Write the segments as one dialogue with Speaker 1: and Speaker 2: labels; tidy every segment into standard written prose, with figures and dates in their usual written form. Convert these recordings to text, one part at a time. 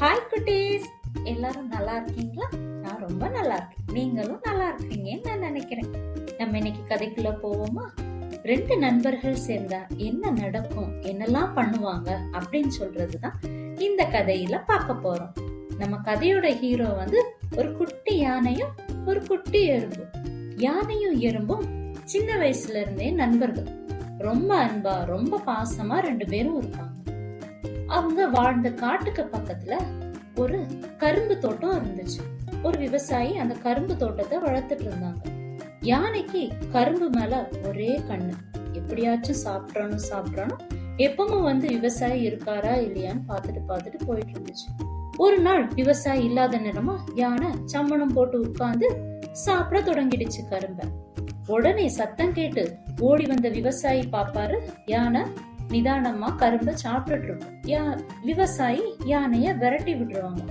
Speaker 1: Hi குட்டீஸ், எல்லாரும் நல்லா இருக்கீங்களா? நான் ரொம்ப நல்லா இருக்கேன். நீங்களும் நல்லா இருக்கீங்கன்னு நான் நினைக்கிறேன். நம்ம இன்னைக்கு கதைக்குள்ள போவோமா? 2 நண்பர்கள் சேர்ந்தா என்ன நடக்கும், என்னெல்லாம் பண்ணுவாங்க அப்படின்னு சொல்றதுதான் இந்த கதையில பார்க்க போறோம். நம்ம கதையோட ஹீரோ ஒரு குட்டி யானையும் ஒரு குட்டி எறும்பும். யானையும் எறும்பும் சின்ன வயசுல இருந்தே நண்பர்கள். ரொம்ப அன்பா ரொம்ப பாசமா 2 பேரும் இருப்பாங்க. அவங்க வாழ்ந்த காட்டுக்கு பக்கத்துல ஒரு கரும்பு தோட்டம் இருந்துச்சு. ஒரு விவசாயி அந்த கரும்பு தோட்டத்தை வளர்த்துட்டு இருந்தாங்க. யானைக்கு கரும்பு மேல ஒரே கண்ணு. எப்படியாச்சும் சாப்பிடணும் எப்பவும் விவசாயி இருக்காரா இல்லையான்னு பார்த்துட்டு போயிட்டு இருந்துச்சு. ஒரு நாள் விவசாயி இல்லாத நேரமா யானை சம்மணம் போட்டு உட்கார்ந்து சாப்பிட தொடங்கிடுச்சு கரும்ப. உடனே சத்தம் கேட்டு ஓடி வந்த விவசாயி பாப்பாரு, யானை நிதானமா கரும்ப சாப்பிட்டுட்டு இருக்கும். விவசாயி யானைய விரட்டி விட்டுருவாங்க.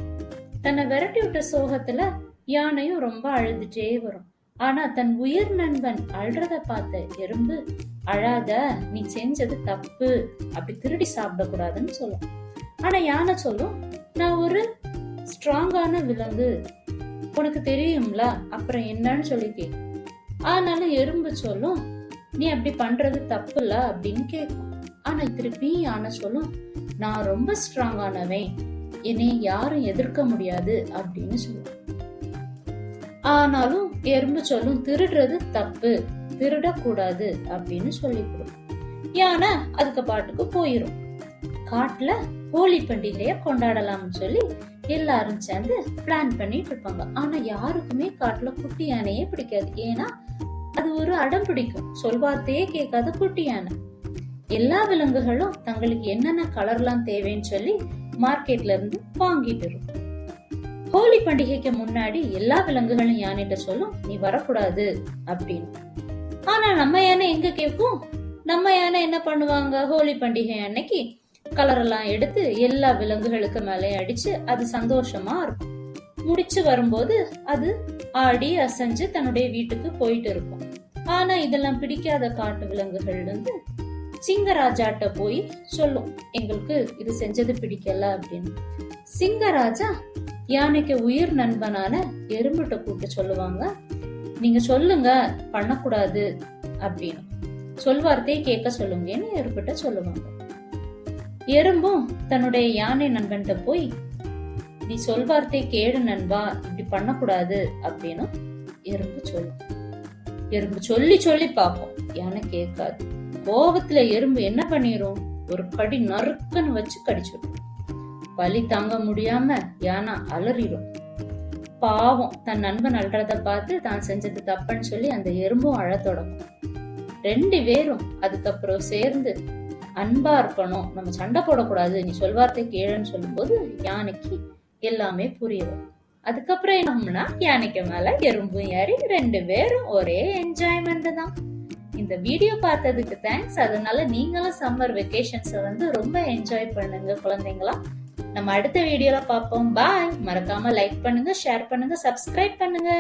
Speaker 1: தன்னை விரட்டி விட்ட சோகத்துல யானையும் ரொம்ப அழுதுட்டே வரும். ஆனா தன் உயிர் நண்பன் அழுறத பார்த்த எறும்பு, அழாத, நீ செஞ்சது தப்பு, அப்படி திருடி சாப்பிடக்கூடாதுன்னு சொல்லும். ஆனா யானை சொல்லும், நான் ஒரு ஸ்ட்ராங்கான விலங்கு, உனக்கு தெரியும்ல, அப்புறம் என்னன்னு சொல்லி கேட்கும். ஆனாலும் எறும்பு சொல்லும், நீ அப்படி பண்றது தப்பு இல்ல அப்படின்னு கேட்கும். ஆனா திருப்பி யானை சொல்லும், நான் ரொம்ப ஸ்ட்ராங்கானவன், என்னை யாரும் எதிர்க்க முடியாது அப்படின்னு சொல்லுவோம். ஆனாலும் எறும்பு சொல்லும், திருடுறது தப்பு, திருடக்கூடாது அப்படின்னு சொல்லிவிடும். யானை அதுக்கு பாட்டுக்கு போயிரும். காட்டுல ஹோலி பண்டிகைய கொண்டாடலாம்னு சொல்லி எல்லாரும் சேர்ந்து பிளான் பண்ணிட்டு இருப்பாங்க. ஆனா யாருக்குமே காட்டுல குட்டி யானையே பிடிக்காது. ஏன்னா அது ஒரு அடம் பிடிக்கும், சொல்வார்த்தையே கேட்காத குட்டி யானை. எல்லா விலங்குகளும் தங்களுக்கு என்னென்ன கலர்லாம் தேவைன்னு சொல்லி மார்க்கெட்ல இருந்து வாங்கிட்டு இருக்கும். ஹோலி பண்டிகைக்கு முன்னாடி எல்லா விலங்குகளும் யானைகிட்ட சொல்லும், நீ வரக்கூடாது அப்படின்னு. ஆனா நம்ம யானை எங்க கேட்கும்? நம்ம யானை என்ன பண்ணுவாங்க, ஹோலி பண்டிகை அன்னைக்கு கலர் எல்லாம் எடுத்து எல்லா விலங்குகளுக்கு மேலே அடிச்சு அது சந்தோஷமா இருக்கும். முடிச்சு வரும்போது அது ஆடி அசைஞ்சு தன்னுடைய வீட்டுக்கு போயிட்டு இருக்கும். ஆனா இதெல்லாம் பிடிக்காத காட்டு விலங்குகள் சிங்கராஜாட்ட போய் சொல்லும், எங்களுக்கு இது செஞ்சது பிடிக்கல அப்படின்னு. சிங்கராஜா யானைக்கு உயிர் நண்பனான எறும்புட்ட கூப்பிட்டு சொல்லுவாங்க, நீங்க சொல்லுங்க, பண்ணக்கூடாது அப்படின்னு. சொல்வார்த்தையே கேட்க சொல்லுங்கன்னு எறும்புட்ட சொல்லுவாங்க. எறும்பும் தன்னுடைய யானை நண்பன்கிட்ட போய், நீ சொல்வார்த்தை கேடு நண்பா, இப்படி பண்ணக்கூடாது அப்படின்னு எறும்பு சொல்லும். எறும்பு சொல்லி பார்ப்போம், யானை கேட்காது. கோபத்துல எறும்பு என்ன பண்ணிரும், ஒரு கடி நறுக்குன்னு வச்சு கடிச்சிடும். வலி தாங்க முடியாம யானை அலறிடும். பாவம், தன் நண்பன் அல்றத பார்த்து தான் செஞ்சது தப்புன்னு சொல்லி அந்த எறும்பும் அழ தொடங்கும். 2 பேரும் அதுக்கப்புறம் சேர்ந்து அன்பா இருக்கணும், நம்ம சண்டை போடக்கூடாது, நீ சொல்வார்த்தை கேளுன்னு சொல்லும் போது யானைக்கு எல்லாமே புரியும். அதுக்கப்புறம் என்னம்னா யானைக்கு மேல எறும்பும் ஏறி 2 பேரும் ஒரே என்ஜாய்மெண்ட் தான். இந்த வீடியோ பார்த்ததுக்கு தேங்க்ஸ். அதனால நீங்களும் சம்மர் வெக்கேஷன்ஸை ரொம்ப என்ஜாய் பண்ணுங்க குழந்தைங்களா. நம்ம அடுத்த வீடியோல பார்ப்போம். பாய். மறக்காம லைக் பண்ணுங்க, ஷேர் பண்ணுங்க, சப்ஸ்கிரைப் பண்ணுங்க.